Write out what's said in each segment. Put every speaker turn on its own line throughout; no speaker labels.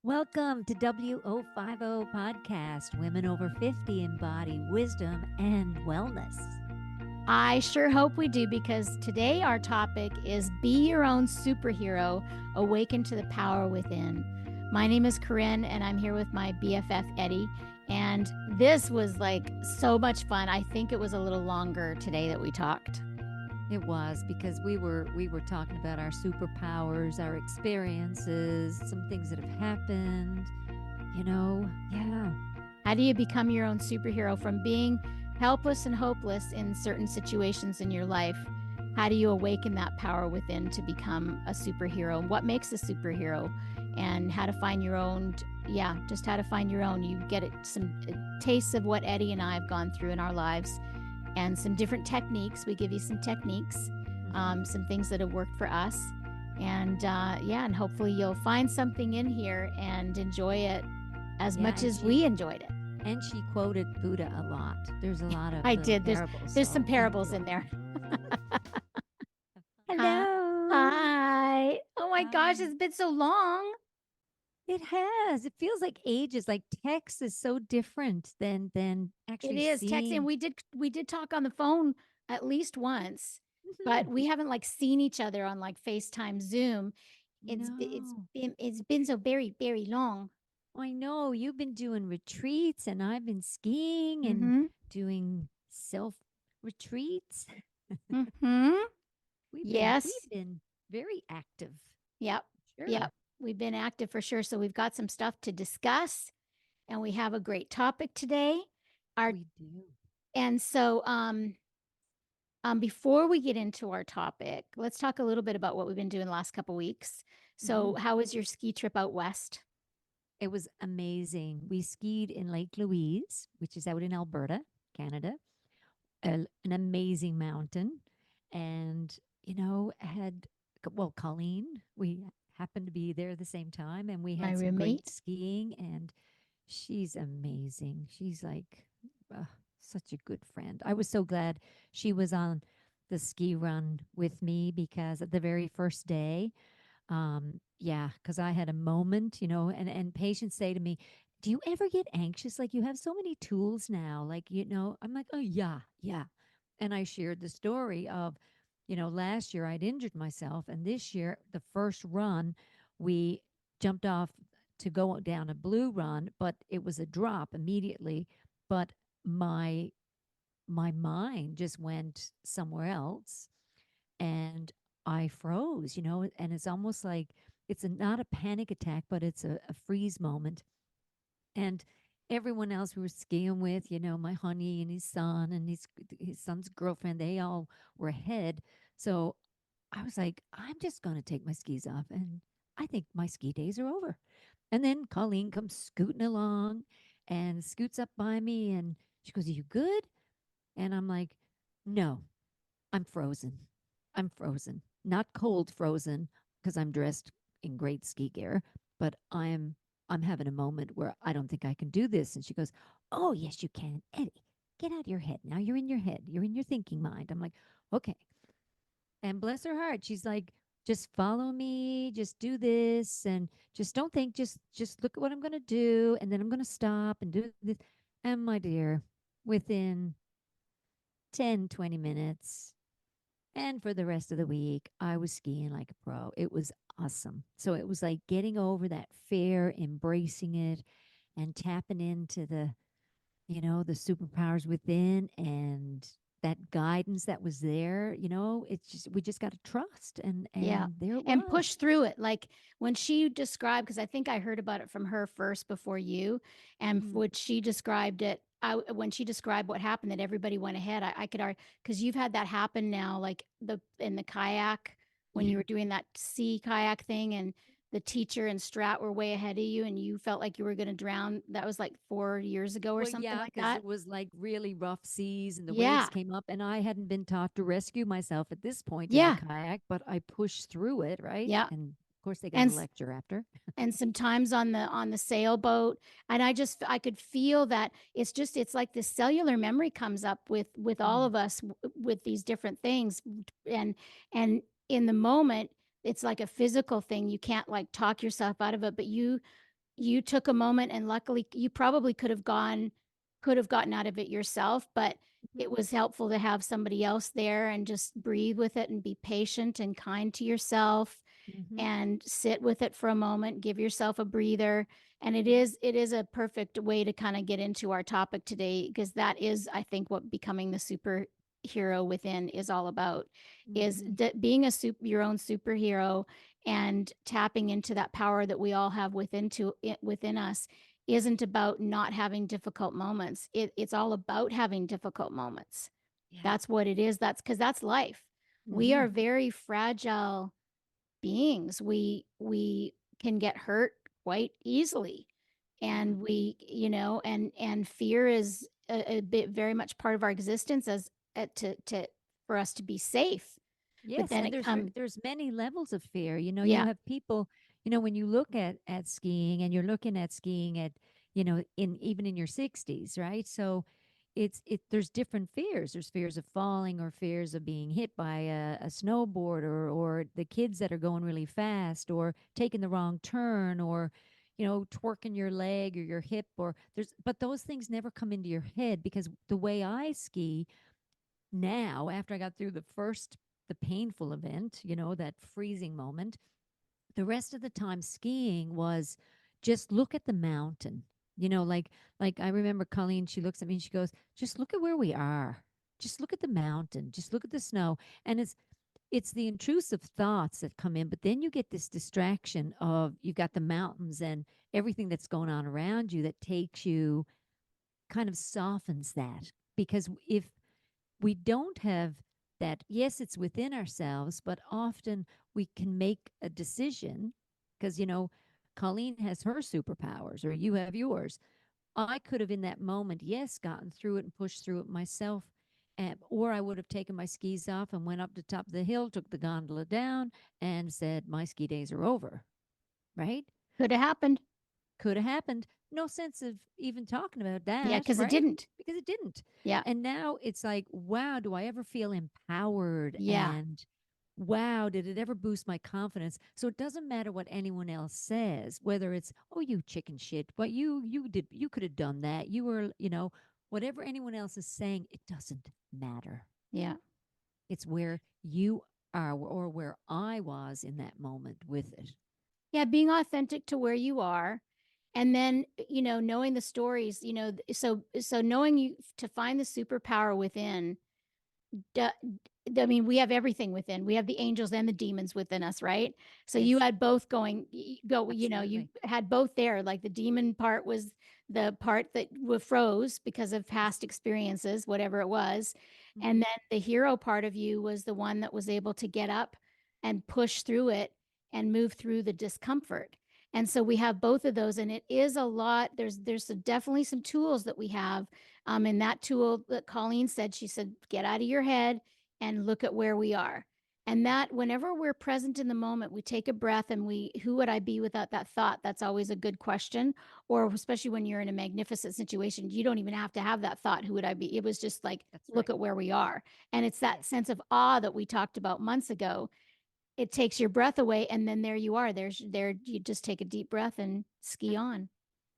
Welcome to W050 Podcast, Women Over 50 Embody Wisdom and Wellness.
I sure hope we do, because today our topic is Be Your Own Superhero, Awaken to the Power Within. My name is Corrine, and I'm here with my BFF, Eddi. And this was like so much fun. I think it was a little longer today that we talked.
It was because we were talking about our superpowers, our experiences, some things that have happened, yeah.
How do you become your own superhero from being helpless and hopeless in certain situations in your life? How do you awaken that power within to become a superhero? What makes a superhero? And how to find your own, just how to find your own. You get some tastes of what Eddi and I have gone through in our lives, and some different techniques. We give you some techniques, some things that have worked for us. And and hopefully you'll find something in here and enjoy it as much as we enjoyed it.
And she quoted Buddha a lot. There's a lot of
I did.
parables.
There's some parables in there.
Hello.
Hi. Oh my gosh, it's been so long.
It has. It feels like ages. Like text is so different than actually.
It is texting. We did talk on the phone at least once, but we haven't like seen each other on like FaceTime, Zoom. It's been so very, very long.
I know you've been doing retreats, and I've been skiing and doing self retreats.
Yes.
We've been very active.
Yep.
Sure.
Yep. We've been active for sure. So we've got some stuff to discuss, and we have a great topic today.
We do.
And so, before we get into our topic, let's talk a little bit about what we've been doing the last couple of weeks. So, how was your ski trip out west?
It was amazing. We skied in Lake Louise, which is out in Alberta, Canada, an amazing mountain. And, Colleen, we happened to be there at the same time, and we had some great skiing, and she's amazing. She's like such a good friend. I was so glad she was on the ski run with me, because at the very first day, because I had a moment, and patients say to me, do you ever get anxious? Like, you have so many tools now. Like, I'm like, oh, yeah. And I shared the story of, last year I'd injured myself. And this year, the first run, we jumped off to go down a blue run, but it was a drop immediately. But my mind just went somewhere else, and I froze, and it's almost like it's not a panic attack, but it's a freeze moment. And everyone else we were skiing with, my honey and his son and his son's girlfriend, they all were ahead. So I was like, I'm just going to take my skis off, and I think my ski days are over. And then Colleen comes scooting along and scoots up by me, and she goes, are you good? And I'm like, no, I'm frozen. I'm frozen. Not cold frozen, because I'm dressed in great ski gear, but I'm having a moment where I don't think I can do this. And she goes, oh, yes, you can. Eddi, get out of your head. Now you're in your head. You're in your thinking mind. I'm like, okay. And bless her heart, she's like, just follow me, just do this, and just don't think, just look at what I'm going to do, and then I'm going to stop and do this. And my dear, within 10-20 minutes, and for the rest of the week, I was skiing like a pro. It was awesome. So it was like getting over that fear, embracing it, and tapping into the superpowers within, and that guidance that was there. It's just, we just got to trust, and there it was.
And push through it. Like when she described, because I think I heard about it from her first before you, and when she described it, when she described what happened, that everybody went ahead, I could argue, because you've had that happen now, like in the kayak, when you were doing that sea kayak thing, and the teacher and Strat were way ahead of you, and you felt like you were going to drown. That was like 4 years ago or something like that.
It was like really rough seas, and the waves came up, and I hadn't been taught to rescue myself at this point in the kayak, but I pushed through it, right?
Yeah.
And of course they got a lecture after.
And sometimes on the sailboat, and I could feel that it's like this cellular memory comes up with all of us with these different things, and in the moment it's like a physical thing. You can't like talk yourself out of it, but you you took a moment, and luckily you probably could have gotten out of it yourself, but
Mhm.
it was helpful to have somebody else there and just breathe with it and be patient and kind to yourself
Mhm.
and sit with it for a moment, give yourself a breather. And
Mhm.
it is a perfect way to kind of get into our topic today, because that is, I think, what becoming the superhero within is all about, is
Mhm.
being your own superhero and tapping into that power that we all have within us. Isn't about not having difficult moments. It's all about having difficult moments.
Yeah.
That's what it is. That's because that's life. We are
Mhm.
very fragile beings. We can get hurt quite easily,
Yeah.
and and fear is a bit very much part of our existence as to for us to be safe. But
Yes,
then
and
it comes,
there's many levels of fear. You
yeah,
have people, when you look at skiing and you're looking at skiing at, in even in your 60s, right? So there's different fears. There's fears of falling or fears of being hit by a snowboard or the kids that are going really fast or taking the wrong turn or twerking your leg or your hip or there's but those things never come into your head because the way I ski now after I got through the painful event, that freezing moment, the rest of the time skiing was just look at the mountain. Like I remember Colleen, she looks at me and she goes, "Just look at where we are. Just look at the mountain. Just look at the snow." And it's the intrusive thoughts that come in, but then you get this distraction of you got the mountains and everything that's going on around you that takes you kind of softens that because if we don't have that, yes, it's within ourselves, but often we can make a decision because, Colleen has her superpowers or you have yours. I could have, in that moment, yes, gotten through it and pushed through it myself. Or I would have taken my skis off and went up the top of the hill, took the gondola down, and said, my ski days are over, right?
could have happened.
Could have happened. No sense of even talking about
Yeah,
that,
because it
right?
didn't.
Because it didn't.
Yeah,
And now it's like, wow, do I ever feel empowered?
yeah,
And wow, did it ever boost my confidence? So it doesn't matter what anyone else says, whether it's, oh, you chicken shit, but you could have done that. You were, whatever anyone else is saying, it doesn't matter.
yeah.
It's where you are or where I was in that moment with it.
Yeah, being authentic to where you are, and then knowing the stories, so knowing you to find the superpower within. d- I mean, we have everything within. We have the angels and the demons within us, right? So you
Yes,
had both going, go, you
absolutely.
had both there. Like the demon part was the part that froze because of
Yes.
past experiences, whatever it was. And
Hmm.
then the hero part of you was the one that was able to get up and push through it and move through the discomfort. And so we have both of those, and it is a lot. Definitely some tools that we have, and that tool that Colleen said, she said, get out of your head and look at where we are. And that whenever we're present in the moment, we take a breath and who would I be without that thought? That's always a good question. Or especially when you're in a magnificent situation, you don't even have to have that thought. Who would I be? It was just like,
That's
look
right.
at where we are. And it's that
Yes.
sense of awe that we talked about months ago. It takes your breath away. And then there you are. You just take a deep breath and ski on.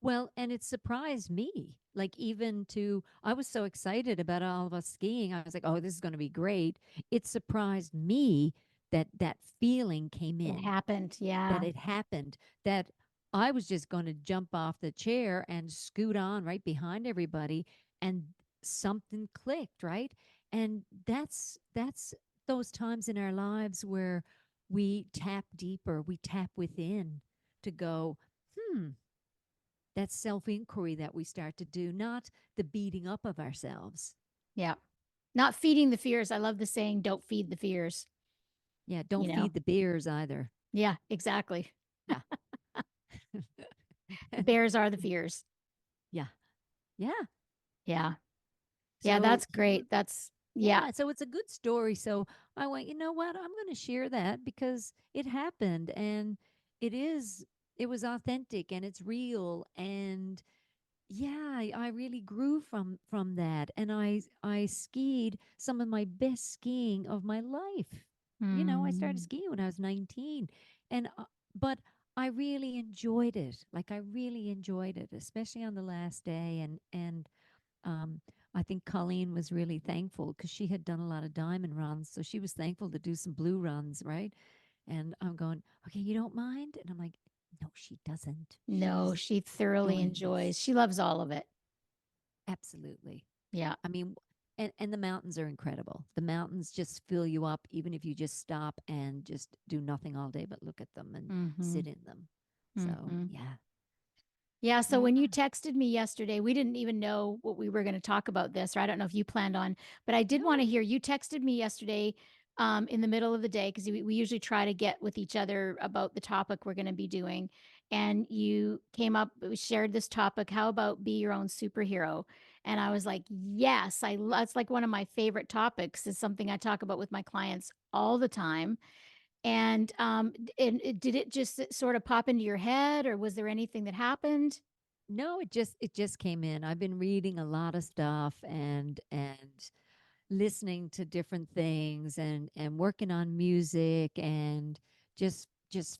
Well, and it surprised me. Like even to I was so excited about all of us skiing. I was like, "Oh, this is going to be great." It surprised me that that feeling came
It
in,
happened.
that
Yeah.
it happened, that I was just going to jump off the chair and scoot on right behind everybody and something clicked, right? And that's those times in our lives where we tap deeper, we tap within to go, "Hmm, that self inquiry that we start to do, not the beating up of ourselves."
Yeah. Not feeding the fears. I love the saying, don't feed the fears,
Yeah,
you
don't
know?
feed the bears either.
Yeah, exactly.
Yeah.
The bears are the fears.
Yeah. Yeah.
Yeah. Yeah,
So,
that's great. Yeah.
yeah. So it's a good story. So I went, you know what? I'm going to share that because it happened and it is, it was authentic and it's real. And yeah, I really grew from that. And I skied some of my best skiing of my life. I started
Mm,
skiing when I was 19. And, but I really enjoyed it. Like I really enjoyed it, especially on the last day. And um, I think Colleen was really thankful because she had done a lot of diamond runs, so she was thankful to do some blue runs, right? And I'm going, okay, you don't mind? And I'm like, no, she doesn't.
No,
She's
she thoroughly
enjoying this.
enjoys. She loves all of it.
Absolutely.
Yeah.
I mean, and the mountains are incredible. The mountains just fill you up, even if you just stop and just do nothing all day but look at them and
Mm-hmm.
sit in them. So,
Mm-hmm.
yeah.
Yeah. So
Yeah.
when you texted me yesterday, we didn't even know what we were going to talk about this, or I don't know if you planned on, but I did want to
No.
hear you texted me yesterday in the middle of the day because we usually try to get with each other about the topic we're going to be doing. And you came up, we shared this topic. How about be your own superhero? And I was like, yes, it's like one of my favorite topics. It's something I talk about with my clients all the time. And did it just sort of pop into your head, or was there anything that happened?
No, it just came in. I've been reading a lot of stuff and listening to different things and working on music and just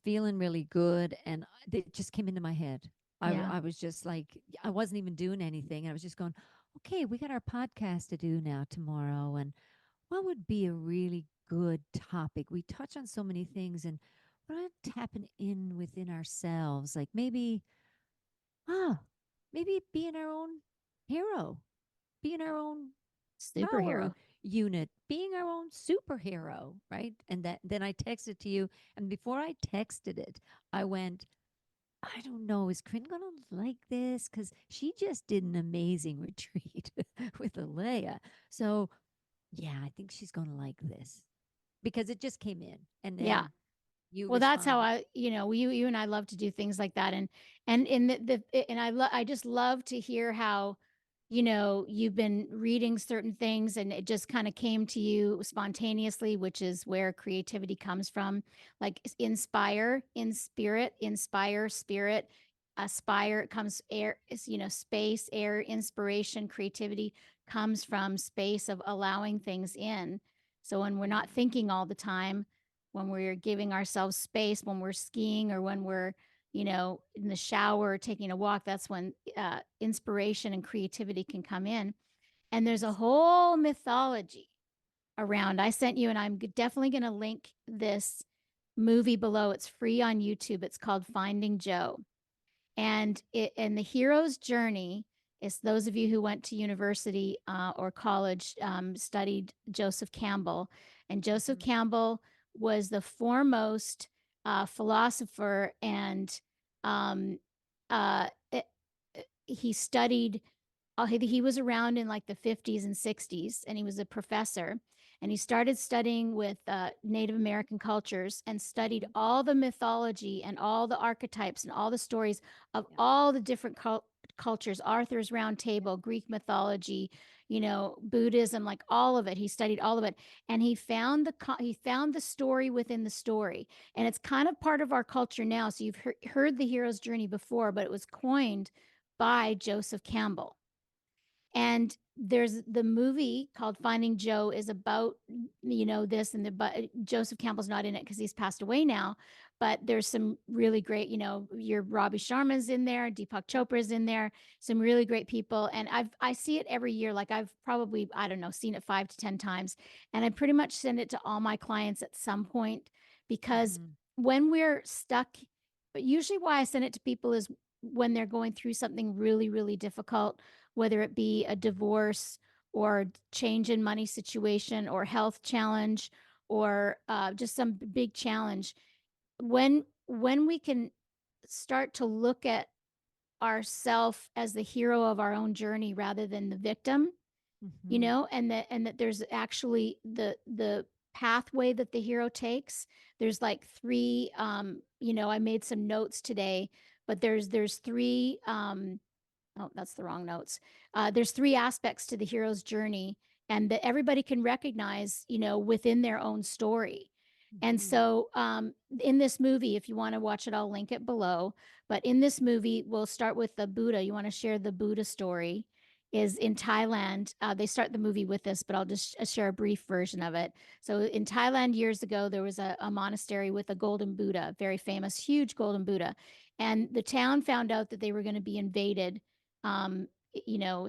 feeling really good and it just came into my head.
Yeah.
I was just like I wasn't even doing anything. I was just going, okay, we got our podcast to do now tomorrow, and what would be a really good topic? We touch on so many things, and what about tapping in within ourselves? Like ah, maybe being our own hero, being our own power
Superhero.
unit, being our own superhero, right? And that then I texted to you, and before I texted it, I went, I don't know, is Corinne gonna like this? Because she just did an amazing retreat with Alea. So yeah, I think she's gonna like this because it just came in, and
Yeah.
then you
Well, that's how
responded.
you and I love to do things like that. And in and I just love to hear how, you've been reading certain things and it just kind of came to you spontaneously, which is where creativity comes from. Like inspire, in spirit, inspire, spirit, aspire comes air, space, air, inspiration, creativity comes from space of allowing things in. So when we're not thinking all the time, when we're giving ourselves space, when we're skiing or when we're, in the shower or taking a walk, that's when inspiration and creativity can come in. And there's a
Yes.
whole mythology around. I sent you, and I'm definitely going to link this movie below. It's free on YouTube. It's called Finding Joe. And the hero's journey is those of you who went to university or college studied Joseph Campbell. And Joseph
Mm-hmm.
Campbell was the foremost philosopher, and um, uh, it, he studied he was around in like the 50s and 60s, and he was a professor, and he started studying with Native American cultures and studied
Mm-hmm.
all the mythology and all the archetypes and all the stories of
Yep.
all the different cultures, Arthur's Round
Yep.
Table, Greek mythology, Buddhism, like all of it. He studied all of it, and he found the story within the story. And it's kind of part of our culture now. So you've heard the hero's journey before, but it was coined by Joseph Campbell. And there's the movie called Finding Joe is about, this, and but Joseph Campbell's not in it because he's passed away now. But there's some really great, your Robbie Sharma's in there, Deepak Chopra's in there, some really great people. And I see it every year. Like I've probably, I don't know, seen it 5 to 10 times. And I pretty much send it to all my clients at some point because
Mm-hmm.
when we're stuck, but usually why I send it to people is when they're going through something really, really difficult, whether it be a divorce or change in money situation or health challenge or just some big challenge. When we can start to look at ourself as the hero of our own journey rather than the victim,
Mm-hmm.
and that there's actually the pathway that the hero takes. There's like three, I made some notes today, but there's three, oh, that's the wrong notes. There's three aspects to the hero's journey, and that everybody can recognize, within their own story. And
Mm-hmm.
so, in this movie, if you want to watch it, I'll link it below. But in this movie, we'll start with the Buddha. You want to share the Buddha story, is in Thailand. They start the movie with this, but I'll just share a brief version of it. So in Thailand years ago, there was a monastery with a golden Buddha, very famous, huge golden Buddha. And the town found out that they were going to be invaded. In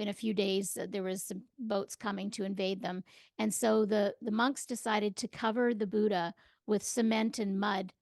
a few days, there was some boats coming to invade them. And so the monks decided to cover the Buddha with cement and mud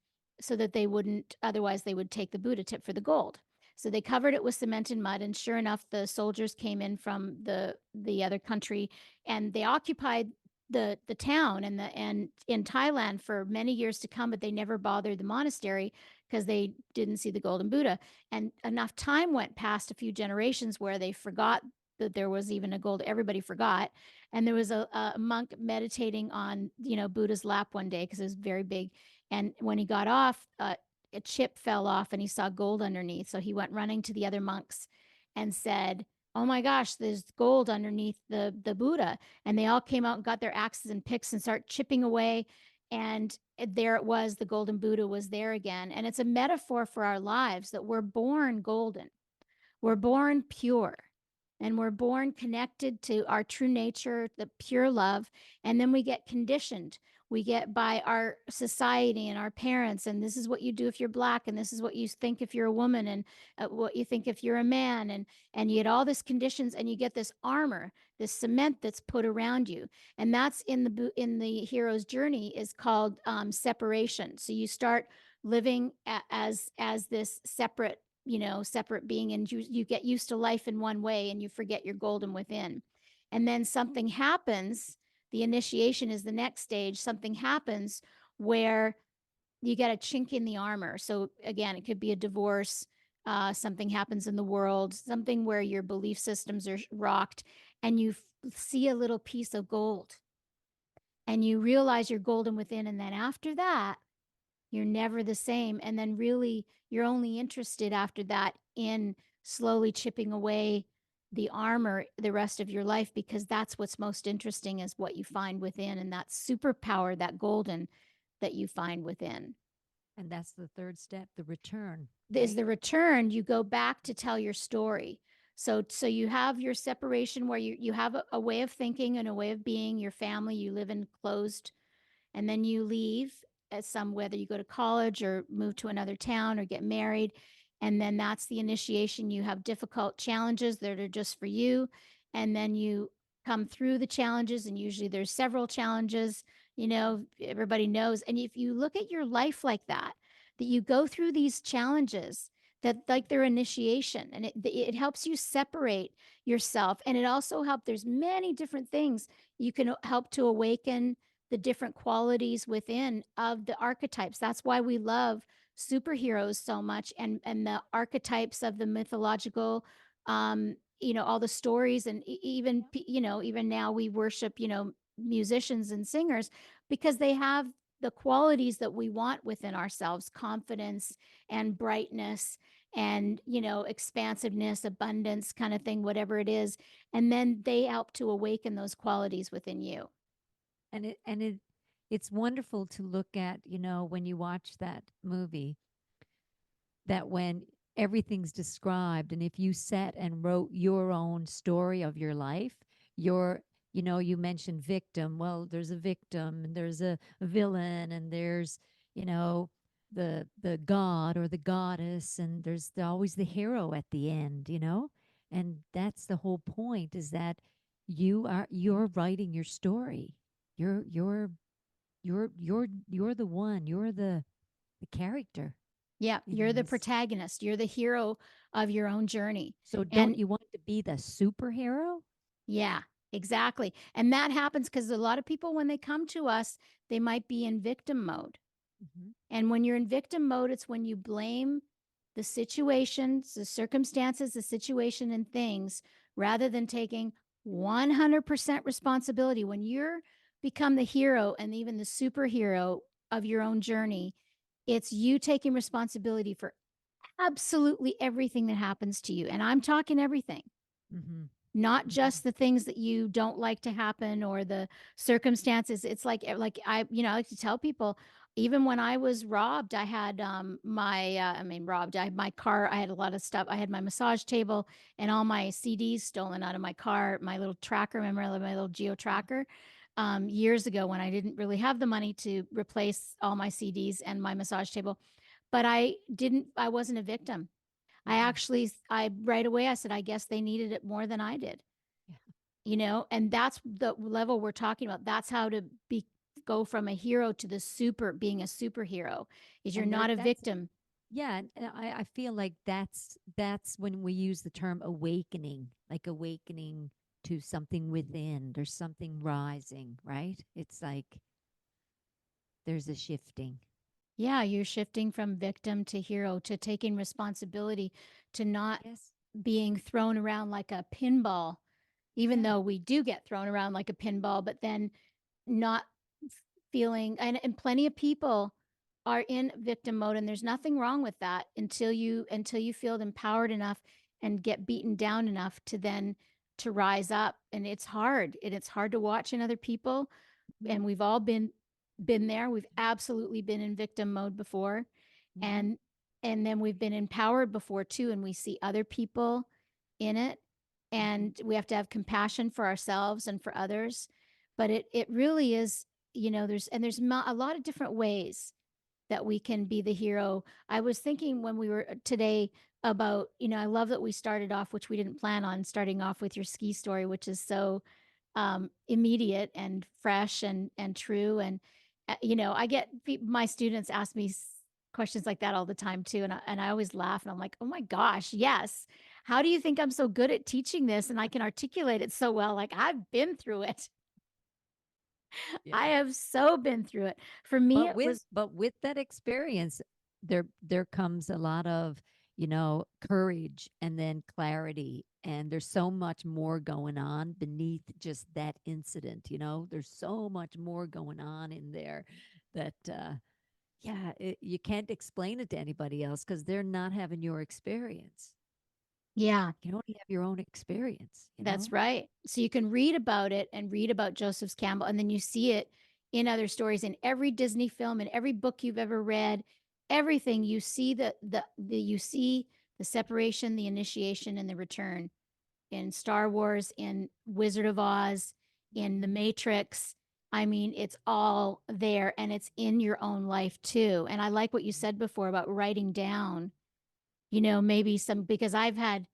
so that they wouldn't, otherwise they would take the Buddha tip for the gold. So they covered it with cement and mud, and sure enough, the soldiers came in from the other country, and they occupied the town and in Thailand for many years to come, but they never bothered the monastery because they didn't see the golden Buddha. And enough time went past, a few generations, where they forgot that there was even a gold. Everybody forgot, and there was a monk meditating on Buddha's lap one day because it was very big, and when he got off, a chip fell off and he saw gold underneath. So he went running to the other monks and said, "Oh my gosh, there's gold underneath the Buddha." And they all came out and got their axes and picks and start chipping away. And there it was, the golden Buddha was there again. And it's a metaphor for our lives, that we're born golden. We're born pure, and we're born connected to our true nature, the pure love. And then we get conditioned. We get by our society and our parents, and this is what you do if you're Black, and this is what you think if you're a woman, and what you think if you're a man, and you get all this conditions, and you get this armor, this cement that's put around you. And that's in the hero's journey, is called separation. So you start living as this separate being, and you get used to life in one way, and you forget your golden within. And then something happens. The initiation is the next stage. Something happens where you get a chink in the armor. So again, it could be a divorce. Something happens in the world, something where your belief systems are rocked, and you see a little piece of gold, and you realize you're golden within. And then after that, you're never the same. And then really, you're only interested after that in slowly chipping away the armor the rest of your life, because that's what's most interesting, is what you find within, and that superpower, that golden that you find within.
And that's the third step, the return.
Is the return. You go back to tell your story. So you have your separation, where you have a way of thinking and a way of being, your family, you live in closed, and then you leave at whether you go to college or move to another town or get married. And then that's the initiation. You have difficult challenges that are just for you. And then you come through the challenges, and usually there's several challenges, everybody knows. And if you look at your life like that you go through these challenges, that like their initiation, and it helps you separate yourself. And it also helps, there's many different things you can help to awaken the different qualities within of the archetypes. That's why we love superheroes so much, and the archetypes of the mythological, all the stories, and even now we worship musicians and singers, because they have the qualities that we want within ourselves: confidence and brightness and expansiveness, abundance, kind of thing, whatever it is. And then they help to awaken those qualities within you.
And it's wonderful to look at, when you watch that movie, that when everything's described, and if you sat and wrote your own story of your life, you mentioned victim. Well, there's a victim, and there's a villain, and there's, the god or the goddess, and there's always the hero at the end, and that's the whole point, is that you're writing your story. You're the one. You're the character.
Yeah, you're the protagonist. You're the hero of your own journey.
So don't you want to be the superhero?
Yeah, exactly. And that happens because a lot of people, when they come to us, they might be in victim mode. Mm-hmm. And when you're in victim mode, it's when you blame the situations, the circumstances, the situation and things, rather than taking 100% responsibility. When you're become the hero and even the superhero of your own journey, it's you taking responsibility for absolutely everything that happens to you. And I'm talking everything. Mm-hmm. Not just the things that you don't like to happen or the circumstances. It's like I like to tell people, even when I was robbed, I had robbed. I had my car. I had a lot of stuff. I had my massage table and all my CDs stolen out of my car. My little tracker, remember my little geo tracker, years ago when I didn't really have the money to replace all my CDs and my massage table. But I wasn't a victim. I right away, I said, I guess they needed it more than I did, and that's the level we're talking about. That's how to go from a hero to being a superhero, is you're not a victim.
Yeah, and I feel like that's when we use the term awakening, like awakening to something within. There's something rising, right? It's like there's a shifting.
Yeah, you're shifting from victim to hero, to taking responsibility, to not being thrown around like a pinball, even though we do get thrown around like a pinball, but then not feeling, and plenty of people are in victim mode, and there's nothing wrong with that until you feel empowered enough and get beaten down enough to rise up. And it's hard, to watch in other people. And we've all been there. We've absolutely been in victim mode before. And then we've been empowered before too, and we see other people in it, and we have to have compassion for ourselves and for others. But it really is, there's a lot of different ways that we can be the hero. I was thinking when we were today about, I love that we started off, which we didn't plan on starting off, with your ski story, which is so immediate and fresh and true. And I get my students ask me questions like that all the time too, and I always laugh, and I'm like, oh my gosh, yes. How do you think I'm so good at teaching this and I can articulate it so well? Like, I've been through it. I have so been through it. For me,
but with that experience, there comes a lot of, courage and then clarity. And there's so much more going on beneath just that incident. There's so much more going on in there that, you can't explain it to anybody else because they're not having your experience.
Yeah.
You can only have your own experience.
That's right. So you can read about it and read about Joseph Campbell, and then you see it in other stories, in every Disney film, in every book you've ever read, everything. You see you see the separation, the initiation, and the return in Star Wars, in Wizard of Oz, in The Matrix. I mean, it's all there, and it's in your own life too. And I like what you said before about writing down, maybe because I've had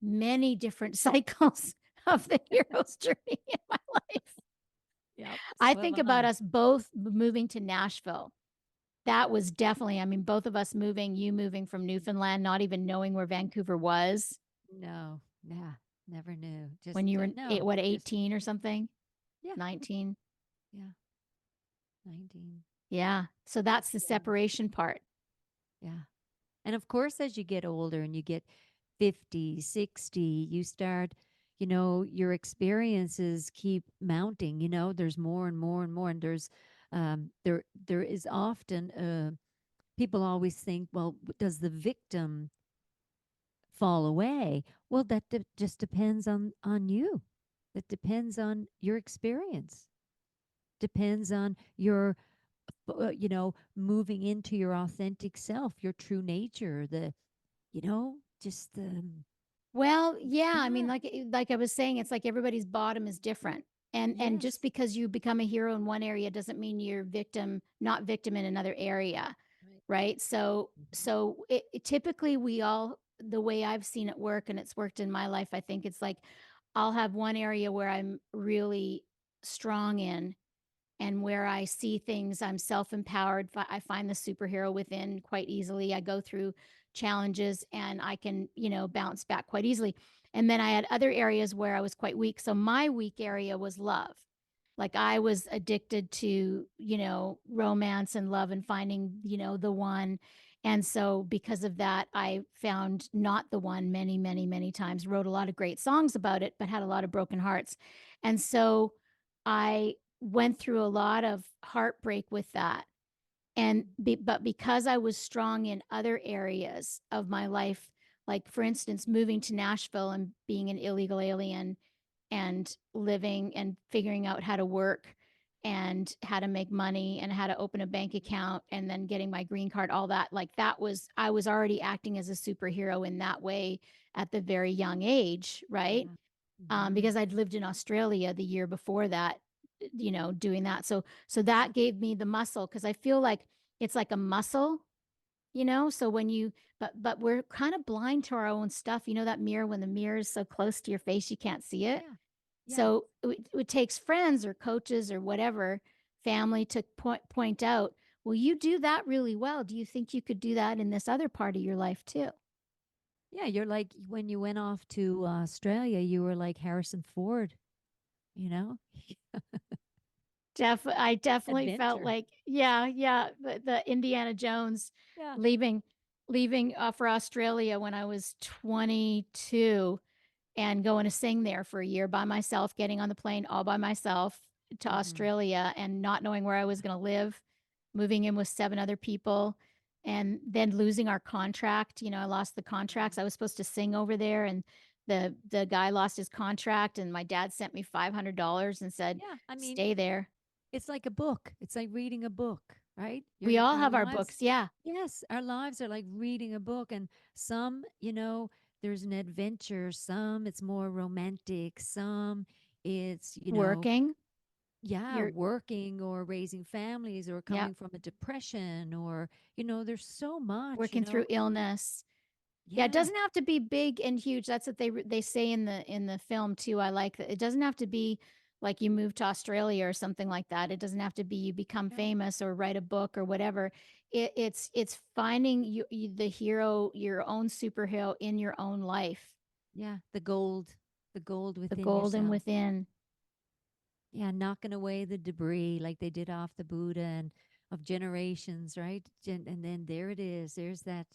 many different cycles of the hero's journey in my life.
Yeah.
I think about us both moving to Nashville. That was definitely, both of us moving, you moving from Newfoundland, not even knowing where Vancouver was.
No, yeah, never knew. Just
when you were 18 or something?
Yeah.
19.
Yeah. 19.
Yeah. So that's the separation part.
Yeah. And of course, as you get older and you get 50, 60, you start, your experiences keep mounting, there's more and more and more. And there's, there is often, people always think, well, does the victim fall away? Well, that just depends on you. That depends on your experience. Depends on your, moving into your authentic self, your true nature, just the.
Well, yeah. Like I was saying, it's like everybody's bottom is different. And just because you become a hero in one area doesn't mean you're not victim in another area. Right. So typically the way I've seen it work, and it's worked in my life, I think it's like I'll have one area where I'm really strong in, and where I see things, I'm self-empowered. I find the superhero within quite easily. I go through challenges and I can, bounce back quite easily. And then I had other areas where I was quite weak. So my weak area was love. Like, I was addicted to, romance and love and finding, the one. And so because of that, I found not the one many, many, many times, wrote a lot of great songs about it, but had a lot of broken hearts. And so I went through a lot of heartbreak with that. But because I was strong in other areas of my life, like for instance, moving to Nashville and being an illegal alien and living and figuring out how to work and how to make money and how to open a bank account and then getting my green card, all that. Like I was already acting as a superhero in that way at the very young age, right?
Yeah. Mhm.
Because I'd lived in Australia the year before that, doing that. So that gave me the muscle, because I feel like it's like a muscle, so when you, but we're kind of blind to our own stuff. That mirror, when the mirror is so close to your face, you can't see it.
Yeah. Yeah.
So it takes friends or coaches or whatever, family, to point out, well, you do that really well. Do you think you could do that in this other part of your life too?
Yeah, you're like when you went off to Australia, you were like Harrison Ford, you know?
I definitely felt
Adventure.
like, yeah, the Indiana Jones
Yeah.
leaving, for Australia when I was 22, and going to sing there for a year by myself, getting on the plane all by myself to
Mhm.
Australia and not knowing where I was going to live, moving in with 7 other people, and then losing our contract. I lost the contracts.
Mhm.
I was supposed to sing over there, and the guy lost his contract, and my dad sent me $500 and said,
Yeah, I mean,
"Stay there."
it's like a book. It's like reading a book, right?
We all
Our
have our
lives,
books. Yeah.
yes, our lives are like reading a book, and some, there's an adventure, some it's more romantic, some it's,
Working.
yeah,
You're,
working or raising families or
yeah,
coming from a depression or, there's so much,
working through illness. Yeah, it
Yeah.
doesn't have to be big and huge. That's what they say in the film too. I like that. It doesn't have to be like you move to Australia or something like that. It doesn't have to be you become
No.
famous or write a book or whatever. It's finding the hero, your own superhero in your own life,
Yeah, the gold
the
within
golden
yourself.
within.
Yeah, knocking away the debris like they did off the Buddha and of generations, right? And then there it is. There's that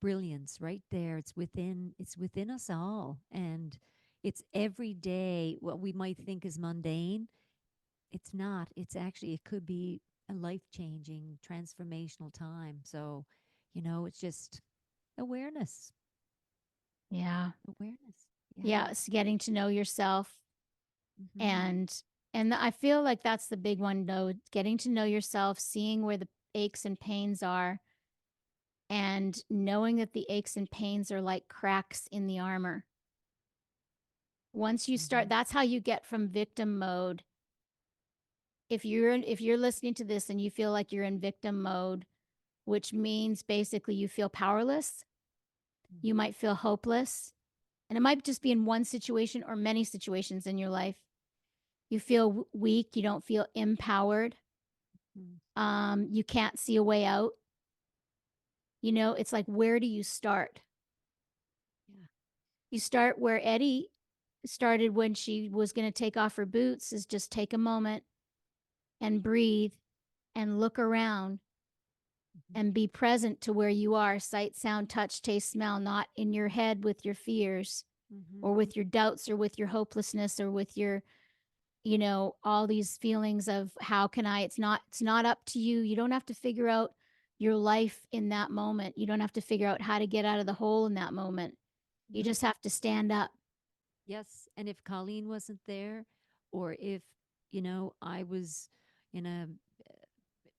brilliance right there. It's within us all. And it's every day what we might think is mundane. It's not. It's actually it could be a life-changing, transformational time. So, it's just awareness.
Yeah.
Awareness. Yeah.
Yeah. It's getting to know yourself,
Mhm.
and I feel like that's the big one though, getting to know yourself, seeing where the aches and pains are, and knowing that the aches and pains are like cracks in the armor. Once you start,
Mhm.
that's how you get from victim mode. If you're listening to this and you feel like you're in victim mode, which means basically you feel powerless, you
Mhm.
might feel hopeless, and it might just be in one situation or many situations in your life. You feel weak, you don't feel empowered.
Mhm.
You can't see a way out. It's like, where do you start?
Yeah.
You start where Eddi started when she was going to take off her boots, is just take a moment and breathe and look around
Mhm.
and be present to where you are, sight, sound, touch, taste, smell, not in your head with your fears or
Mhm.
with your doubts or with your hopelessness or with your, all these feelings of how can I, it's not up to you. You don't have to figure out your life in that moment. You don't have to figure out how to get out of the hole in that moment. You
No.
just have to stand up.
Yes. And if Colleen wasn't there, or if, I was in a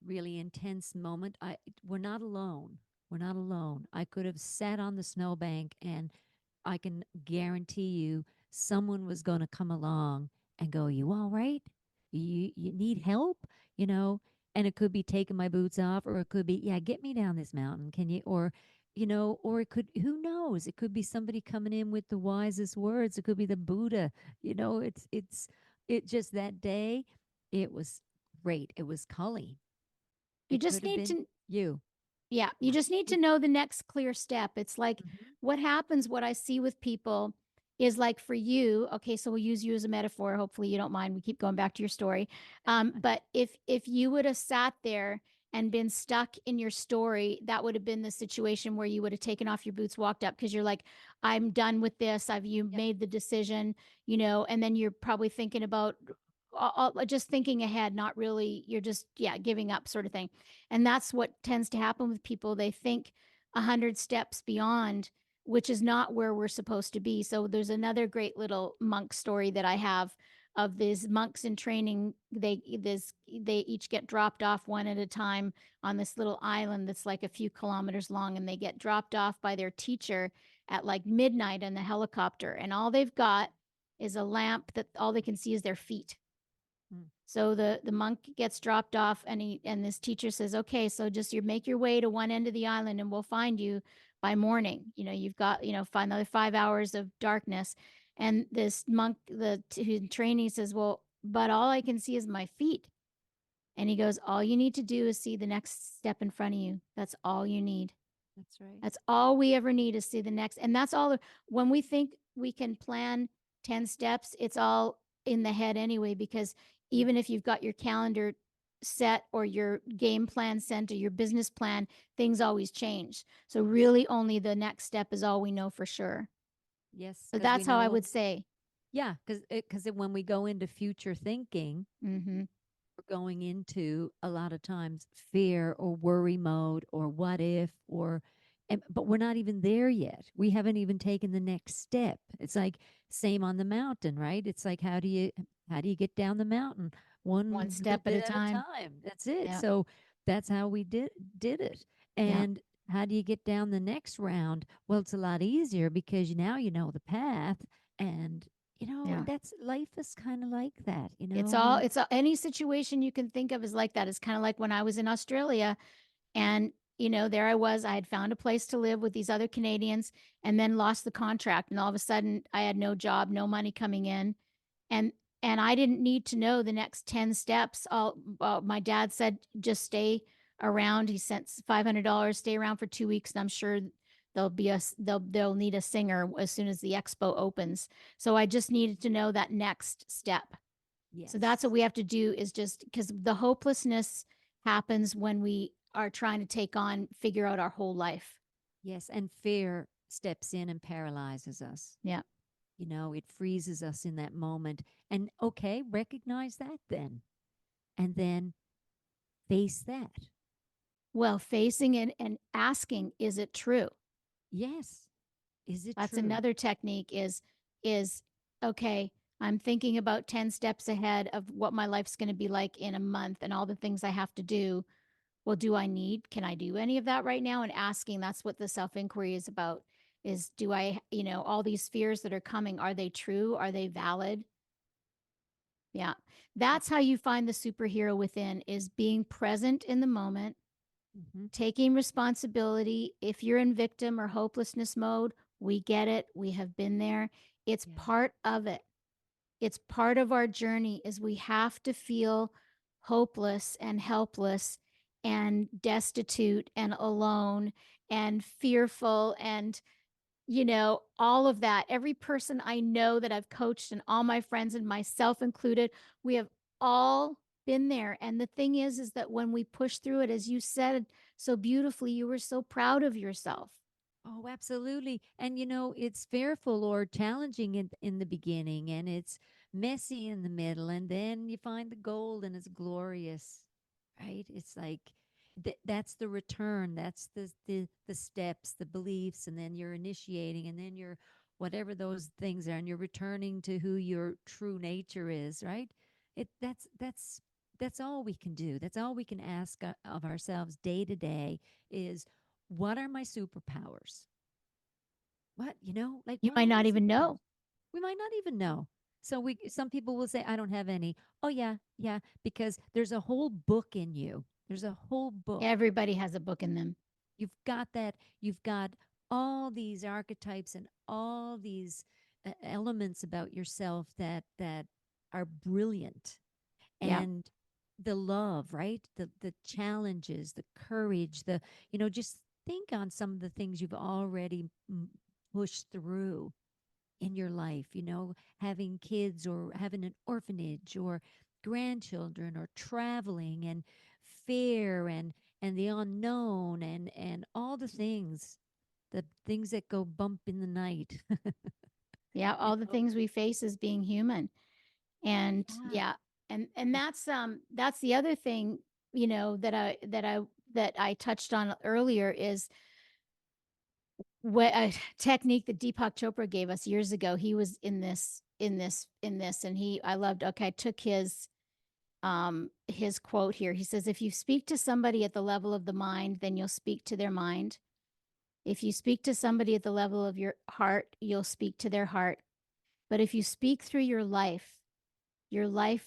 really intense moment, we're not alone. We're not alone. I could have sat on the snowbank and I can guarantee you someone was going to come along and go, "You all right? You need help?" You know, and it could be taking my boots off, or it could be, "Yeah, get me down this mountain. Can you?" Or, or it could, who knows? It could be somebody coming in with the wisest words. It could be the Buddha. It just that day, it was great. It was Colleen.
You
It
just
could have
need
been
to
you.
Yeah, you
Yeah.
just need to
It,
know the next clear step. It's like
mhm.
what happens, what I see with people is like for you, okay, so we'll use you as a metaphor. Hopefully you don't mind. We keep going back to your story.
That's fine.
But if you would have sat there and been stuck in your story, that would have been the situation where you would have taken off your boots, walked up because you're like, I'm done with this. You
Yep.
made the decision, and then you're probably thinking about just thinking ahead, not really, you're just, yeah, giving up sort of thing. And that's what tends to happen with people. They think 100 steps beyond, which is not where we're supposed to be. So there's another great little monk story that I have of these monks in training. They each get dropped off one at a time on this little island that's like a few kilometers long, and they get dropped off by their teacher at like midnight in the helicopter, and all they've got is a lamp that all they can see is their feet. So the monk gets dropped off, and this teacher says, okay, so just you make your way to one end of the island and we'll find you by morning. You've got, another 5 hours of darkness. And this monk, the trainee says, well, but all I can see is my feet. And he goes, all you need to do is see the next step in front of you. That's all you need.
That's right.
That's all we ever need is see the next. And that's all. When we think we can plan 10 steps, it's all in the head anyway, because even if you've got your calendar set or your game plan sent or your business plan, things always change. So really only the next step is all we know for sure.
Yes.
So that's how I would say.
Yeah, because when we go into future thinking, we're going into a lot of times fear or worry mode or what if but we're not even there yet. We haven't even taken the next step. It's like same on the mountain, right? It's like how do you get down the mountain? One
step at a time.
That's it.
Yep.
So that's how we did it. And how do you get down the next round? Well, it's a lot easier because now you know the path, and that's life is kind of like that.
It's any situation you can think of is like that. It's kind of like when I was in Australia, and there I had found a place to live with these other Canadians, and then lost the contract, and all of a sudden I had no job, no money coming in, and I didn't need to know the next 10 steps. My dad said just stay around. He sent $500, stay around for 2 weeks, and I'm sure they'll need a singer as soon as the expo opens. So I just needed to know that next step. Yes. So that's what we have to do, is just because the hopelessness happens when we are trying to figure out our whole life.
Yes. And fear steps in and paralyzes us.
Yeah.
It freezes us in that moment. And okay, recognize that then. And then face that.
Well, facing it and asking, is it true?
Yes. Is it
That's
true?
another technique is okay, I'm thinking about 10 steps ahead of what my life's going to be like in a month and all the things I have to do. Well, can I do any of that right now? And asking, that's what the self-inquiry is about, is do I, all these fears that are coming, are they true? Are they valid? Yeah. That's how you find the superhero within, is being present in the moment, taking responsibility. If you're in victim or hopelessness mode, we get it. We have been there. It's part of it. It's part of our journey, is we have to feel hopeless and helpless and destitute and alone and fearful and all of that. Every person I know that I've coached, and all my friends and myself included, we have all been there. And the thing is that when we push through it, as you said so beautifully, you were so proud of yourself.
Oh, absolutely. And it's fearful or challenging in the beginning, and it's messy in the middle, and then you find the gold and it's glorious, right? It's like that's the return. That's the steps, the beliefs, and then you're initiating, and then you're whatever those things are, and you're returning to who your true nature is, right? That's all we can do. That's all we can ask of ourselves day to day is, what are my superpowers? What, like
you might not even know.
We might not even know. So some people will say, I don't have any. Oh yeah, because there's a whole book in you. There's a whole book.
Everybody has a book in them.
You've got that. You've got all these archetypes and all these elements about yourself that are brilliant. And the love, right? The challenges, the courage, just think on some of the things you've already pushed through in your life, having kids or having an orphanage or grandchildren or traveling and fear and the unknown and all the things that go bump in the night.
All the things we face as being human. And and that's the other thing, that I touched on earlier, is what a technique that Deepak Chopra gave us years ago. He was in this, and I loved. Okay, I took his quote here. He says, "If you speak to somebody at the level of the mind, then you'll speak to their mind. If you speak to somebody at the level of your heart, you'll speak to their heart. But if you speak through your life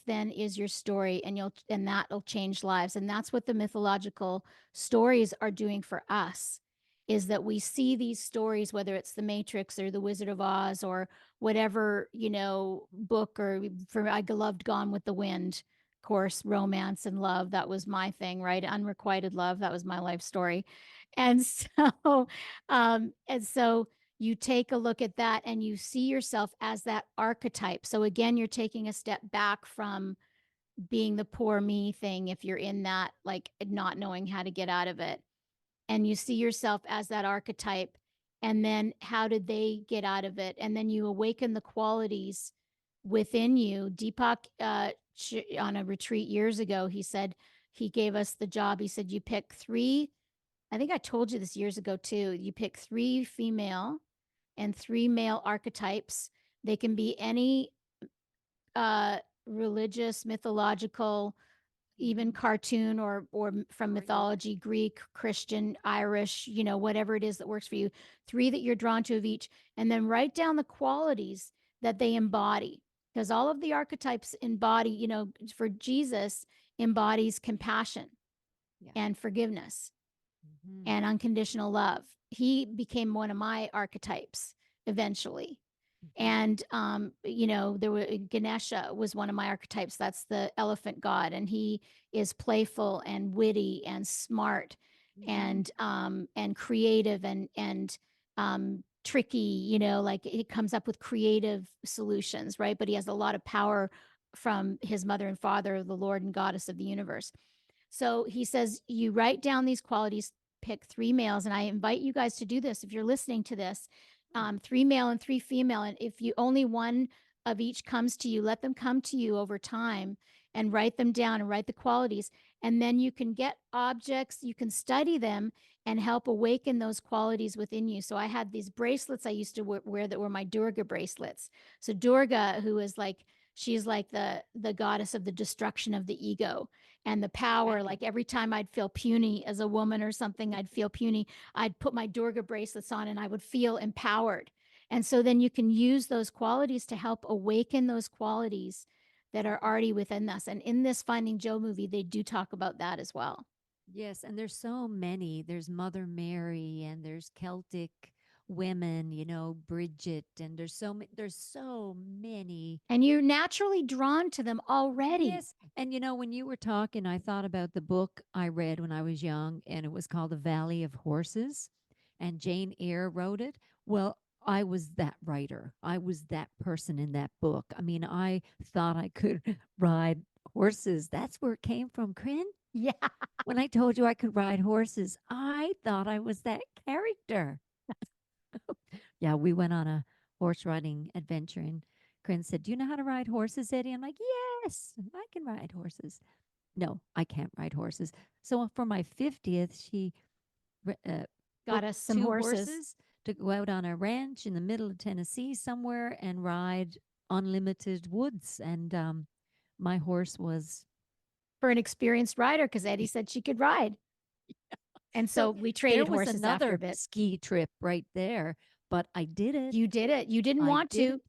then is your story, and that'll change lives." And that's what the mythological stories are doing for us, is that we see these stories, whether it's the Matrix or the Wizard of Oz or whatever, book, or for I loved Gone with the Wind. Of course, romance and love, that was my thing, right? Unrequited love, that was my life story. And so you take a look at that and you see yourself as that archetype. So again, you're taking a step back from being the poor me thing, if you're in that, like, not knowing how to get out of it. And you see yourself as that archetype. And then how did they get out of it? And then you awaken the qualities within you. Deepak, on a retreat years ago, he said, he gave us the job. He said, you pick three. I think I told you this years ago too. You pick three female and three male archetypes. They can be any religious, mythological, even cartoon, or from mythology, Greek, Christian, Irish, whatever it is that works for you. Three that you're drawn to of each, and then write down the qualities that they embody, because all of the archetypes embody, for Jesus, embodies compassion, and forgiveness, and unconditional love. He became one of my archetypes eventually. And there were Ganesha was one of my archetypes. That's the elephant god, and he is playful and witty and smart, and creative, and tricky. Like, he comes up with creative solutions, right? But he has a lot of power from his mother and father, the Lord and Goddess of the universe. So he says, you write down these qualities, pick three males, and I invite you guys to do this if you're listening to this. Three male and three female. And if you only one of each comes to you, let them come to you over time, and write them down and write the qualities. And then you can get objects, you can study them and help awaken those qualities within you. So I had these bracelets I used to wear that were my Durga bracelets. So Durga, who is like, she's like the goddess of the destruction of the ego and the power. Like, every time I'd feel puny as a woman or something, I'd feel puny, I'd put my Durga bracelets on and I would feel empowered. And so then you can use those qualities to help awaken those qualities that are already within us. And in this Finding Joe movie, they do talk about that as well.
Yes, and there's so many. There's Mother Mary, and there's Celtic women, Bridget, and there's so many.
And you're naturally drawn to them already.
Yes, and when you were talking, I thought about the book I read when I was young, and it was called The Valley of Horses, and Jane Eyre wrote it. Well, I was that writer. I was that person in that book. I mean, I thought I could ride horses. That's where it came from, Corinne.
Yeah.
When I told you I could ride horses, I thought I was that character. Yeah, we went on a horse riding adventure, and Corinne said, "Do you know how to ride horses, Eddie?" I'm like, "Yes, I can ride horses." No, I can't ride horses. So for my 50th, she
got us some horses
to go out on a ranch in the middle of Tennessee somewhere and ride unlimited woods. And my horse was
for an experienced rider, because Eddie said she could ride. And so we traded horses
another
after a bit.
ski trip right there, but I did it.
You did it. You didn't want to.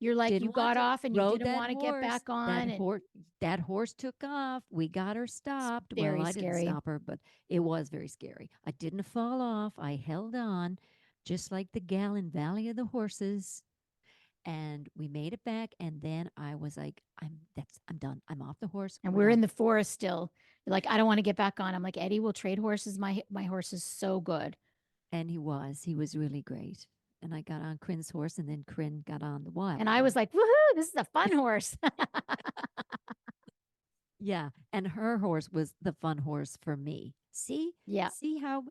You're like, you got off and you didn't want to get back on.
That horse took off. We got her stopped.
Very
well, I
scary.
didn't stop her, but it was very scary. I didn't fall off. I held on, just like the gal in Valley of the Horses. And we made it back. And then I was like, I'm done. I'm off the horse.
And we're in the forest still. You're like, I don't want to get back on. I'm like, Eddie, we'll trade horses. My horse is so good.
And he was really great. And I got on Corinne's horse, and then Corinne got on the wild.
And I was like, woohoo, this is a fun horse.
Yeah. And her horse was the fun horse for me. See?
Yeah.
See how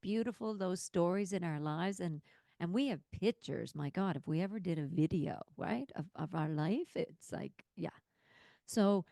beautiful those stories in our lives, and we have pictures. My God, if we ever did a video, right, of our life, it's like, yeah. So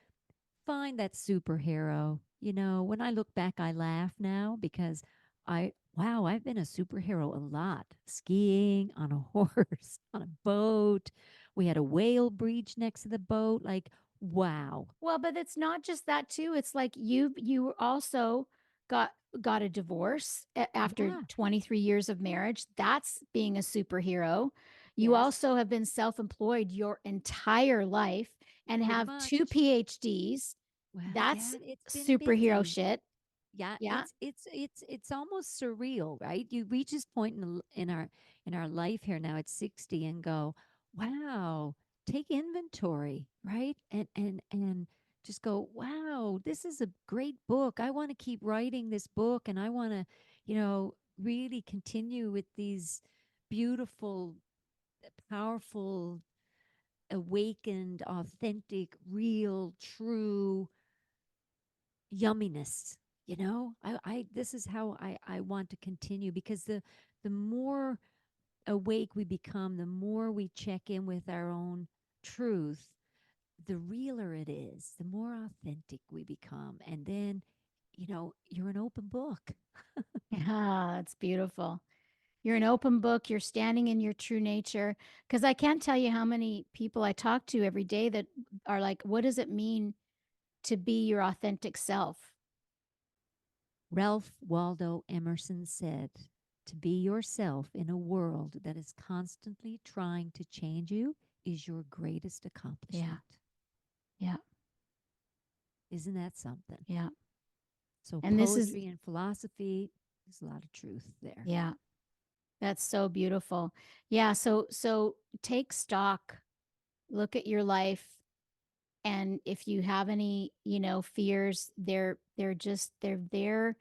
find that superhero. When I look back, I laugh now because I wow, I've been a superhero a lot. Skiing, on a horse, on a boat. We had a whale breach next to the boat. Like, wow.
Well, but it's not just that too. It's like you also got got a divorce after
Yeah.
23 years of marriage. That's being a superhero. You
Yes.
also have been self-employed your entire life and
Pretty
have two
much.
PhDs.
Well,
That's
yeah, it's been
superhero
busy.
shit.
Yeah,
Yeah.
it's almost surreal, right? You reach this point in our life here now at 60 and go, wow, take inventory, right? And just go, wow, this is a great book. I want to keep writing this book, and I want to, really continue with these beautiful, powerful, awakened, authentic, real, true yumminess. I this is how I want to continue, because the more awake we become, the more we check in with our own truth, the realer it is, the more authentic we become. And then, you're an open book.
Yeah, it's beautiful. You're an open book. You're standing in your true nature. Because I can't tell you how many people I talk to every day that are like, what does it mean to be your authentic self?
Ralph Waldo Emerson said, to be yourself in a world that is constantly trying to change you is your greatest
Yeah.
accomplishment.
Yeah.
Isn't that something?
Yeah.
So
And this is,
poetry and philosophy, there's a lot of truth there.
yeah, that's so beautiful. Yeah. So take stock, look at your life. And if you have any, fears, they're there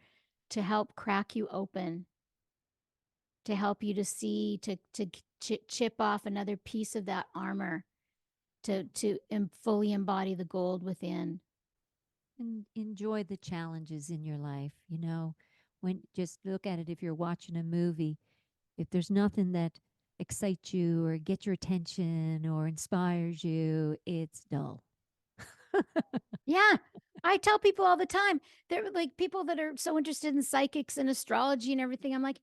to help crack you open, to help you to see, to chip off another piece of that armor, to fully embody the gold within.
And enjoy the challenges in your life. When just look at it, if you're watching a movie, if there's nothing that excites you or gets your attention or inspires you, it's dull.
Yeah. I tell people all the time, they're like people that are so interested in psychics and astrology and everything. I'm like,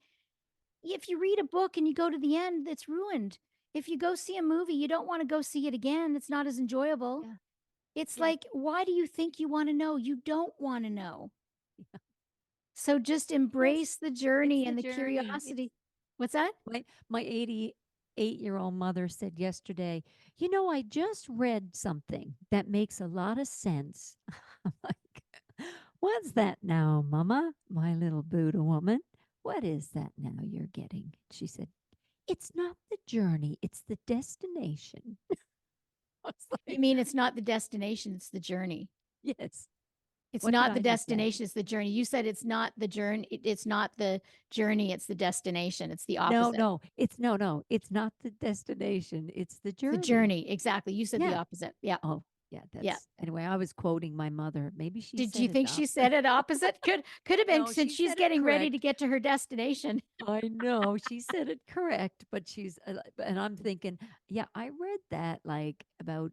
if you read a book and you go to the end, it's ruined. If you go see a movie, you don't want to go see it again. It's not as enjoyable.
Yeah.
It's
Yeah.
like, why do you think you want to know? You don't want to know. So just
Yes.
embrace the
It's
journey
the
and the
journey. It's
curiosity. What's that?
my 88-year-old mother said yesterday, I just read something that makes a lot of sense. I'm like, what's that now, Mama? My little Buddha woman. What is that now you're getting? She said, it's not the journey, it's the destination. I was
You
like,
mean it's not the destination, it's the journey.
yes.
It's
What did
not the
I just say?
destination, it's the journey. You said it's not the journey, it's not the journey, it's the destination. It's the
No,
opposite.
no, it's no, no. It's not the destination, it's the
It's the
journey.
journey. Exactly. You said the
Yeah.
opposite. Yeah.
Oh, yeah,
Yeah.
that's anyway, I was quoting my mother. Maybe she
Did
said
you
it
think
up.
she said it opposite? Could have been
No,
since
she
she's
said it
getting ready to
correct.
get to her destination.
I know she said it correct, but and I'm thinking, yeah, I read that like about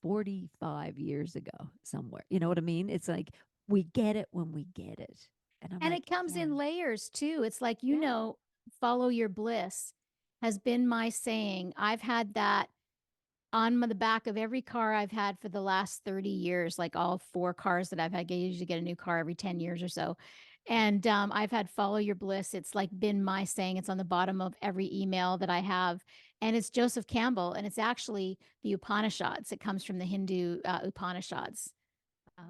45 years ago somewhere. You know what I mean? It's like we get it when we get it. And I'm
And
like,
it comes
yeah,
in layers too. It's like,
yeah,
follow your bliss has been my saying. I've had that on the back of every car I've had for the last 30 years, like all four cars that I've had. I usually get a new car every 10 years or so. And I've had follow your bliss. It's like been my saying. It's on the bottom of every email that I have. And it's Joseph Campbell. And it's actually the Upanishads. It comes from the Hindu Upanishads.
ah,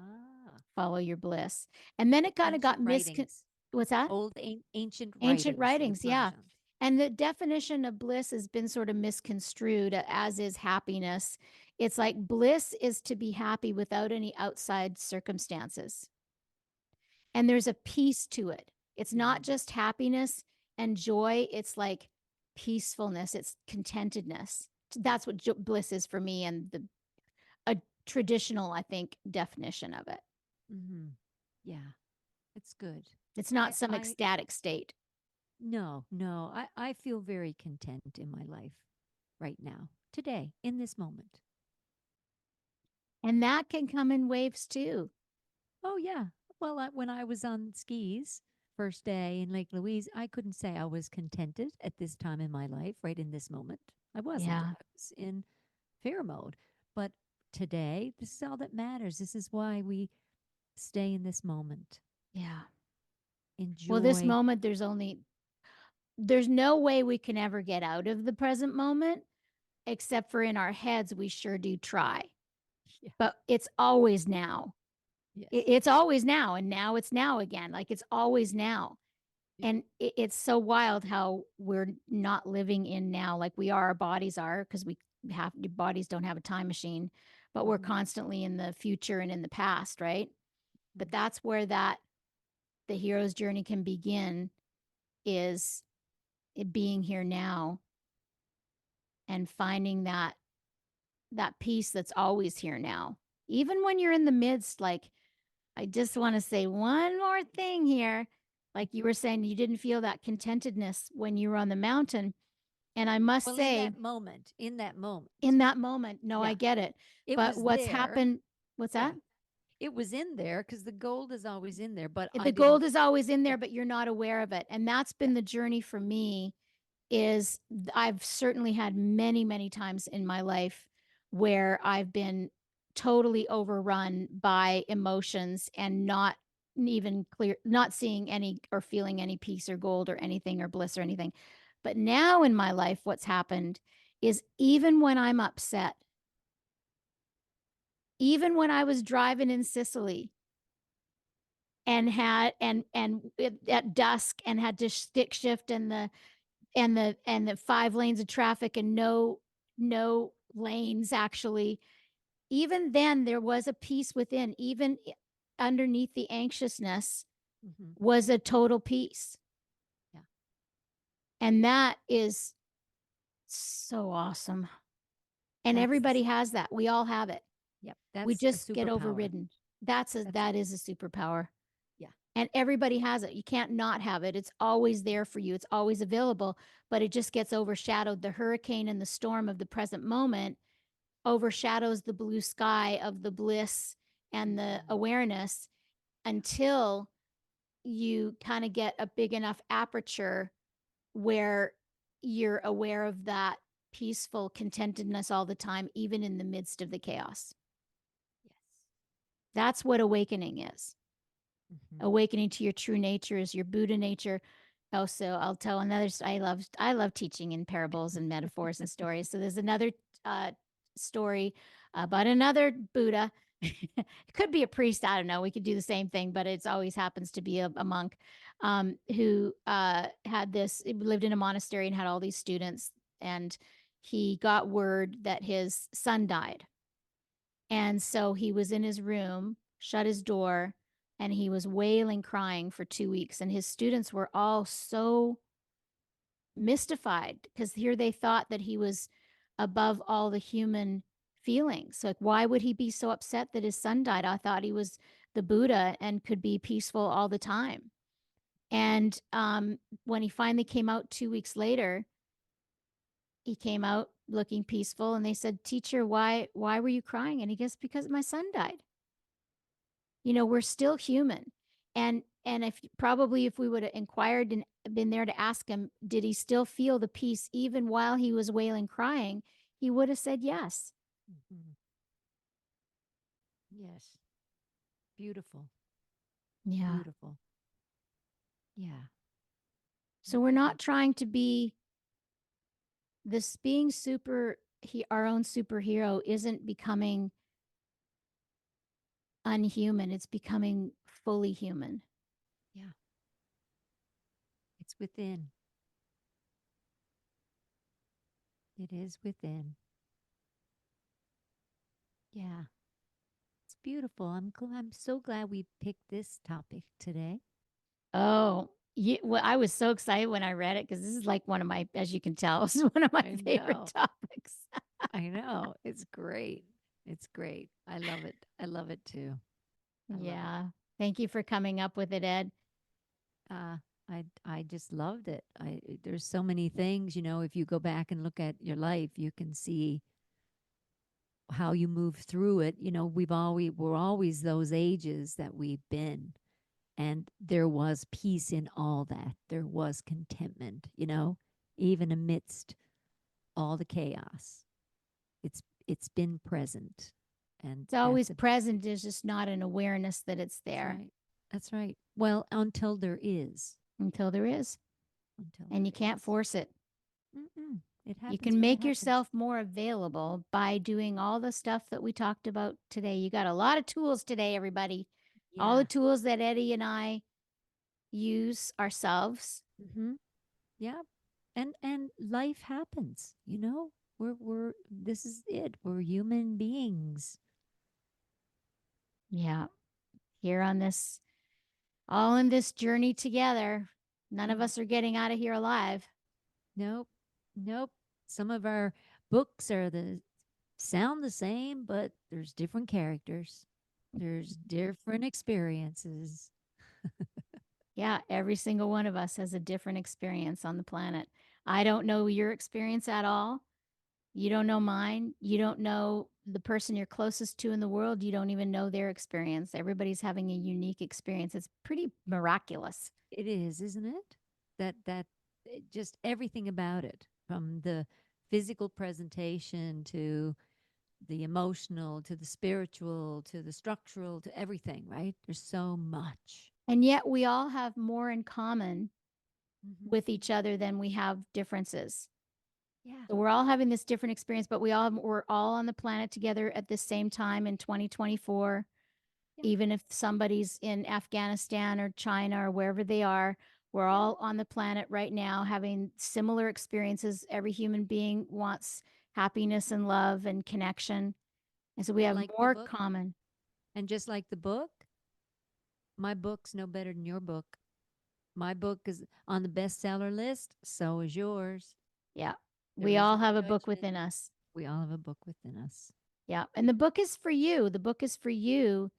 Follow your bliss. And then it kind of got
ancient writings,
what's that?
old ancient
Ancient
writings, the
writings, yeah.
Upanishads.
And the definition of bliss has been sort of misconstrued, as is happiness. It's like bliss is to be happy without any outside circumstances. And there's a peace to it. It's not
Mm-hmm.
just happiness and joy, it's like peacefulness, it's contentedness. That's what bliss is for me, and a traditional, I think, definition of it.
Mm-hmm. Yeah, it's good.
It's not
I,
some
I,
ecstatic state.
no, no, I feel very content in my life right now, today, in this moment.
And that can come in waves too.
Oh, yeah. Well, when I was on skis first day in Lake Louise, I couldn't say I was contented at this time in my life, right in this moment. I wasn't.
Yeah.
I was in fear mode. But today, this is all that matters. This is why we stay in this moment.
Yeah. Well, this
Enjoy.
moment, there's no way we can ever get out of the present moment, except for in our heads, we sure do try.
Yeah.
But it's always now.
Yes.
It's always now. And now it's now again. Like it's always now.
Yeah.
And it's so wild how we're not living in now like we are, our bodies are, because bodies don't have a time machine, but we're constantly in the future and in the past, right? But that's where the hero's journey can begin, is it being here now and finding that peace that's always here now. Even when you're in the midst, like, I just want to say one more thing here. Like you were saying, you didn't feel that contentedness when you were on the mountain. And I must
Well,
say,
in that moment,
no,
yeah,
I get it.
it
But
was
what's
there.
happened? What's
Yeah.
that?
It was in there because the gold is always in there, but
The gold is always in there, but you're not aware of it. And that's been the journey for me. Is I've certainly had many, many times in my life where I've been totally overrun by emotions and not seeing any or feeling any peace or gold or anything or bliss or anything. But now in my life, what's happened is even when I'm upset, even when I was driving in Sicily and had at dusk and had to stick shift in the 5 lanes of traffic and no lanes, actually, even then there was a peace within. Even underneath the anxiousness was a total peace.
Yeah.
And that is so awesome. And everybody has that. We all have it.
Yep.
We just get overridden. That is a superpower.
Yeah.
And everybody has it. You can't not have it. It's always there for you. It's always available, but it just gets overshadowed. The hurricane and the storm of the present moment overshadows the blue sky of the bliss and the awareness until you kind of get a big enough aperture where you're aware of that peaceful contentedness all the time, even in the midst of the chaos.
Yes.
That's what awakening is. Awakening to your true nature is your Buddha nature. Also, I'll tell another. I love teaching in parables and metaphors and stories. So there's another story about another Buddha. It could be a priest. I don't know. We could do the same thing, but it always happens to be a monk who lived in a monastery and had all these students. And he got word that his son died. And so he was in his room, shut his door, and he was wailing, crying for 2 weeks. And his students were all so mystified because here they thought that he was above all the human feelings. Like, why would he be so upset that his son died? I thought he was the Buddha and could be peaceful all the time. And when he finally came out 2 weeks later, he came out looking peaceful, and they said, "Teacher, why were you crying?" And he goes, "Because my son died." We're still human. And if we would have inquired and been there to ask him, did he still feel the peace even while he was wailing, crying, he would have said yes.
Yes. Beautiful.
Yeah.
Beautiful. Yeah.
So we're not trying to be being our own superhero isn't becoming unhuman. It's becoming fully human.
Yeah. It's within. It is within. Yeah. It's beautiful. I'm so glad we picked this topic today.
Oh, well, I was so excited when I read it because this is like one of my, as you can tell, this is one of my favorite topics.
I know. It's great. It's great. I love it. I love it too.
Yeah. Thank you for coming up with it, Ed.
I just loved it. There's so many things, if you go back and look at your life, you can see how you move through it. We're always those ages that we've been. And there was peace in all that. There was contentment, even amidst all the chaos. It's been present. And
It's always present. There's just not an awareness that it's there.
That's right. Well, until there is.
Until there is. And you can't force it.
It happens.
You can make yourself more available by doing all the stuff that we talked about today. You got a lot of tools today, everybody. Yeah. All the tools that Eddi and I use ourselves.
Yeah. And life happens, We're this is it. We're human beings.
Yeah. Here on this, all in this journey together. None of us are getting out of here alive.
Nope. Some of our books sound the same, but there's different characters. There's different experiences.
Yeah, every single one of us has a different experience on the planet. I don't know your experience at all. You don't know mine. You don't know the person you're closest to in the world. You don't even know their experience. Everybody's having a unique experience. It's pretty miraculous.
It is, isn't it? That just everything about it, from the physical presentation to the emotional, to the spiritual, to the structural, to everything, right? There's so much.
And yet we all have more in common with each other than we have differences.
Yeah.
So we're all having this different experience, but we're all on the planet together at the same time in 2024. Yeah. Even if somebody's in Afghanistan or China or wherever they are, we're all on the planet right now having similar experiences. Every human being wants happiness and love and connection. And so we have more common.
And just like the book, my book's no better than your book. My book is on the bestseller list. So is yours.
Yeah. We all have a book within us.
We all have a book within us.
Yeah. And the book is for you. The book is for you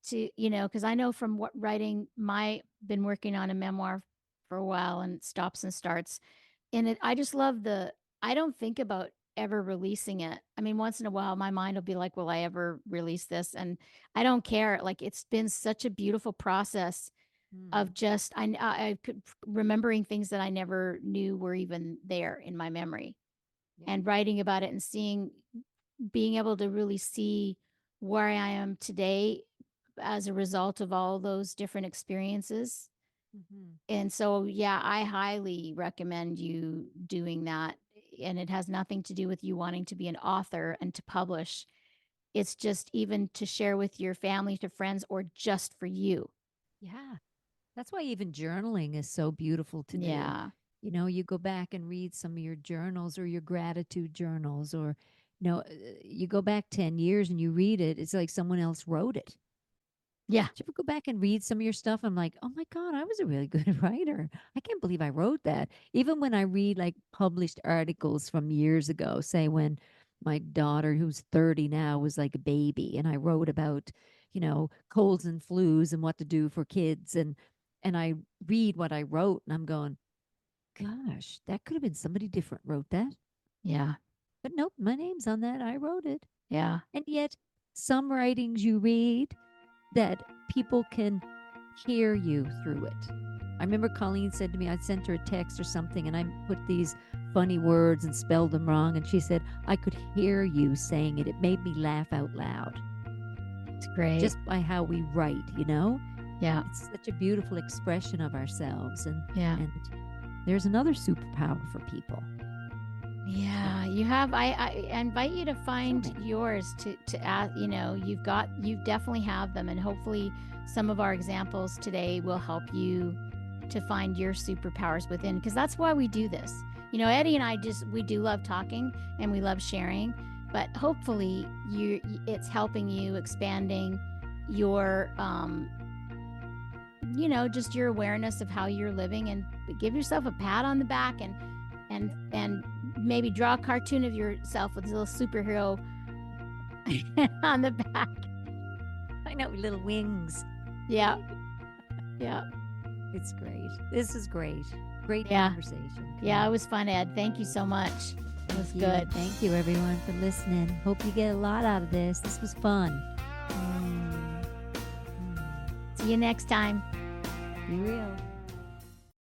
to, because I know from what writing been working on a memoir for a while, and it stops and starts. And I just love I don't think about ever releasing it. I mean, once in a while, my mind will be like, will I ever release this? And I don't care. Like, it's been such a beautiful process of just, I could remembering things that I never knew were even there in my memory, and writing about it and being able to really see where I am today as a result of all those different experiences. And so, yeah, I highly recommend you doing that. And it has nothing to do with you wanting to be an author and to publish. It's just even to share with your family, to friends, or just for you.
Yeah. That's why even journaling is so beautiful to do.
Yeah.
You go back and read some of your journals or your gratitude journals, or, you go back 10 years and you read it. It's like someone else wrote it.
Yeah.
Did you ever go back and read some of your stuff? I'm like, oh my God, I was a really good writer. I can't believe I wrote that. Even when I read like published articles from years ago, say when my daughter, who's 30 now, was like a baby, and I wrote about, colds and flus and what to do for kids. And I read what I wrote and I'm going, gosh, that could have been somebody different wrote that.
Yeah.
But nope, my name's on that. I wrote it.
Yeah.
And yet some writings you read that people can hear you through it. I remember Colleen said to me, I sent her a text or something and I put these funny words and spelled them wrong. And she said, I could hear you saying it. It made me laugh out loud.
It's great.
Just by how we write,
Yeah.
It's such a beautiful expression of ourselves. And there's another superpower for people.
Yeah, you have. I invite you to find yours to ask. You definitely have them, and hopefully some of our examples today will help you to find your superpowers within, because that's why we do this. Eddi and I we do love talking and we love sharing, but hopefully it's helping you expanding your just your awareness of how you're living, and give yourself a pat on the back and maybe draw a cartoon of yourself with a little superhero on the back.
I know, little wings.
Yeah. Yeah.
It's great. This is great. Great conversation.
Yeah, it was fun, Ed. Thank you so much. It was good.
Thank you, everyone, for listening. Hope you get a lot out of this. This was fun.
See you next time.
Be real.